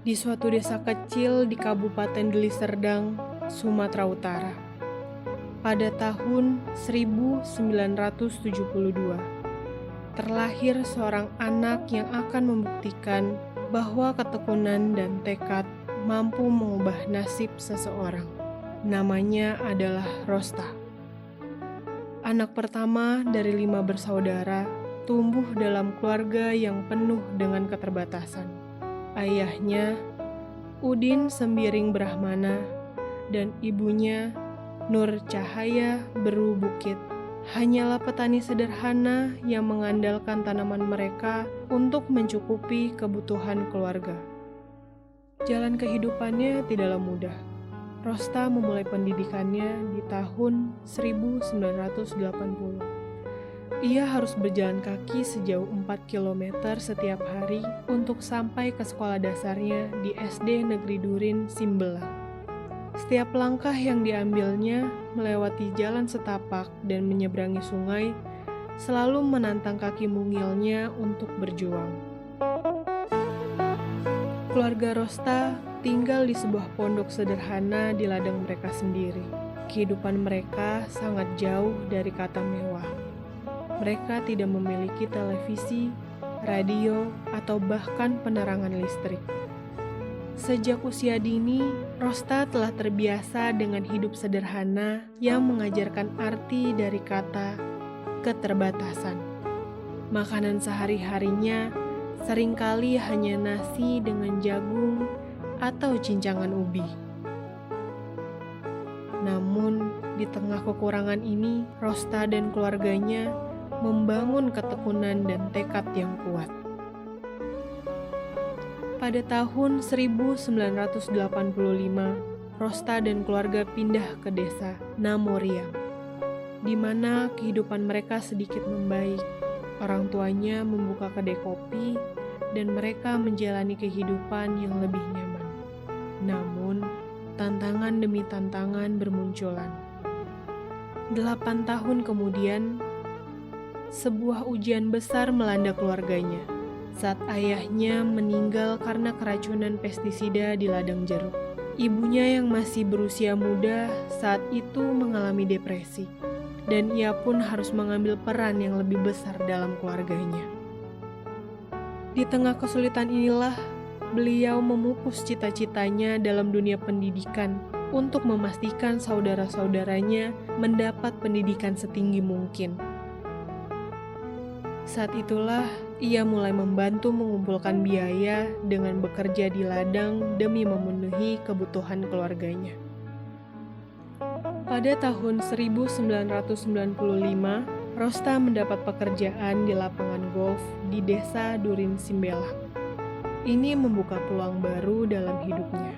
di suatu desa kecil di Kabupaten Deli Serdang, Sumatera Utara. Pada tahun 1972, terlahir seorang anak yang akan membuktikan bahwa ketekunan dan tekad mampu mengubah nasib seseorang. Namanya adalah Rosta. Anak pertama dari 5 bersaudara, tumbuh dalam keluarga yang penuh dengan keterbatasan. Ayahnya, Udin Sembiring Brahmana, dan ibunya, Nur Cahaya Beru Bukit, hanyalah petani sederhana yang mengandalkan tanaman mereka untuk mencukupi kebutuhan keluarga. Jalan kehidupannya tidaklah mudah. Rosta memulai pendidikannya di tahun 1980. Ia harus berjalan kaki sejauh 4 km setiap hari untuk sampai ke sekolah dasarnya di SD Negeri Durin, Simbelang. Setiap langkah yang diambilnya melewati jalan setapak dan menyeberangi sungai selalu menantang kaki mungilnya untuk berjuang. Keluarga Rosta tinggal di sebuah pondok sederhana di ladang mereka sendiri. Kehidupan mereka sangat jauh dari kata mewah. Mereka tidak memiliki televisi, radio, atau bahkan penerangan listrik. Sejak usia dini, Rosta telah terbiasa dengan hidup sederhana yang mengajarkan arti dari kata keterbatasan. Makanan sehari-harinya seringkali hanya nasi dengan jagung atau cincangan ubi. Namun, di tengah kekurangan ini, Rosta dan keluarganya membangun ketekunan dan tekad yang kuat. Pada tahun 1985, Rosta dan keluarga pindah ke desa Namoriam, di mana kehidupan mereka sedikit membaik. Orang tuanya membuka kedai kopi, dan mereka menjalani kehidupan yang lebih nyaman. Namun, tantangan demi tantangan bermunculan. 8 tahun kemudian, sebuah ujian besar melanda keluarganya saat ayahnya meninggal karena keracunan pestisida di ladang jeruk. Ibunya yang masih berusia muda saat itu mengalami depresi, dan ia pun harus mengambil peran yang lebih besar dalam keluarganya. Di tengah kesulitan inilah, beliau memupus cita-citanya dalam dunia pendidikan untuk memastikan saudara-saudaranya mendapat pendidikan setinggi mungkin. Saat itulah, ia mulai membantu mengumpulkan biaya dengan bekerja di ladang demi memenuhi kebutuhan keluarganya. Pada tahun 1995, Rosta mendapat pekerjaan di lapangan golf di desa Durin Simbelang. Ini membuka peluang baru dalam hidupnya,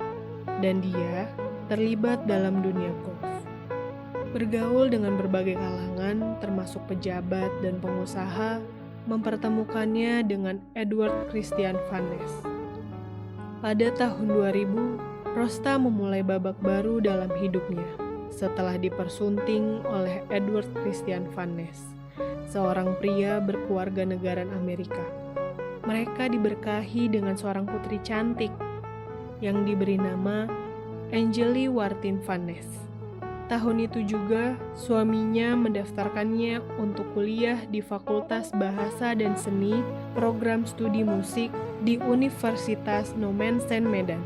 dan dia terlibat dalam dunia golf. Bergaul dengan berbagai kalangan, termasuk pejabat dan pengusaha, mempertemukannya dengan Edward Christian Van Ness. Pada tahun 2000, Rosta memulai babak baru dalam hidupnya setelah dipersunting oleh Edward Christian Van Ness, seorang pria berkeluarga negaraan Amerika. Mereka diberkahi dengan seorang putri cantik yang diberi nama Angeli Wartin Van Ness. Tahun itu juga, suaminya mendaftarkannya untuk kuliah di Fakultas Bahasa dan Seni Program Studi Musik di Universitas Nomensen Medan.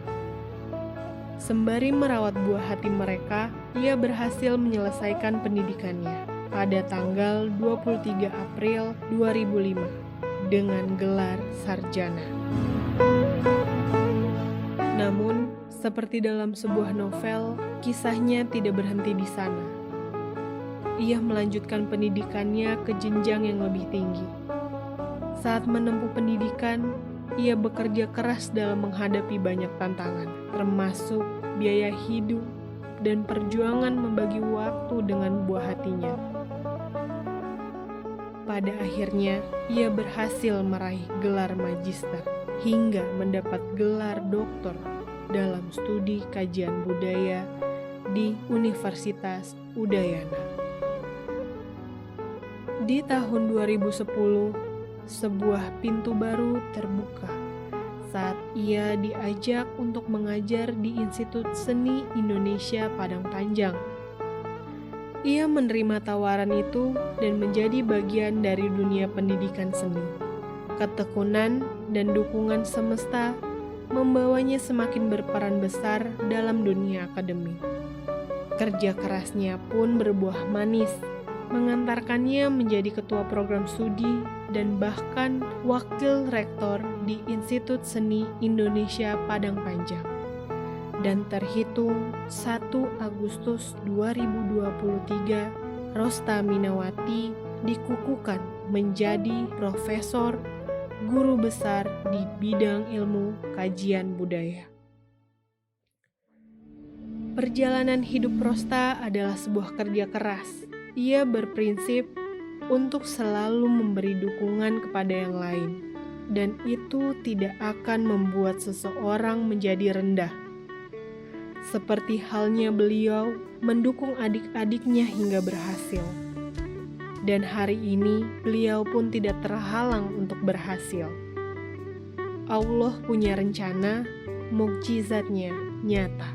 Sembari merawat buah hati mereka, ia berhasil menyelesaikan pendidikannya pada tanggal 23 April 2005 dengan gelar sarjana. Namun, seperti dalam sebuah novel, kisahnya tidak berhenti di sana. Ia melanjutkan pendidikannya ke jenjang yang lebih tinggi. Saat menempuh pendidikan, ia bekerja keras dalam menghadapi banyak tantangan, termasuk biaya hidup dan perjuangan membagi waktu dengan buah hatinya. Pada akhirnya, ia berhasil meraih gelar magister hingga mendapat gelar doktor dalam studi kajian budaya di Universitas Udayana. Di tahun 2010, sebuah pintu baru terbuka saat ia diajak untuk mengajar di Institut Seni Indonesia Padang Panjang. Ia menerima tawaran itu dan menjadi bagian dari dunia pendidikan seni. Ketekunan dan dukungan semesta membawanya semakin berperan besar dalam dunia akademik. Kerja kerasnya pun berbuah manis, mengantarkannya menjadi ketua program studi dan bahkan wakil rektor di Institut Seni Indonesia Padang Panjang. Dan terhitung 1 Agustus 2023, Rosta Minawati dikukuhkan menjadi profesor guru besar di bidang ilmu kajian budaya. Perjalanan hidup Rosta adalah sebuah kerja keras. Ia berprinsip untuk selalu memberi dukungan kepada yang lain, dan itu tidak akan membuat seseorang menjadi rendah. Seperti halnya beliau mendukung adik-adiknya hingga berhasil. Dan hari ini beliau pun tidak terhalang untuk berhasil. Allah punya rencana, mukjizatnya nyata.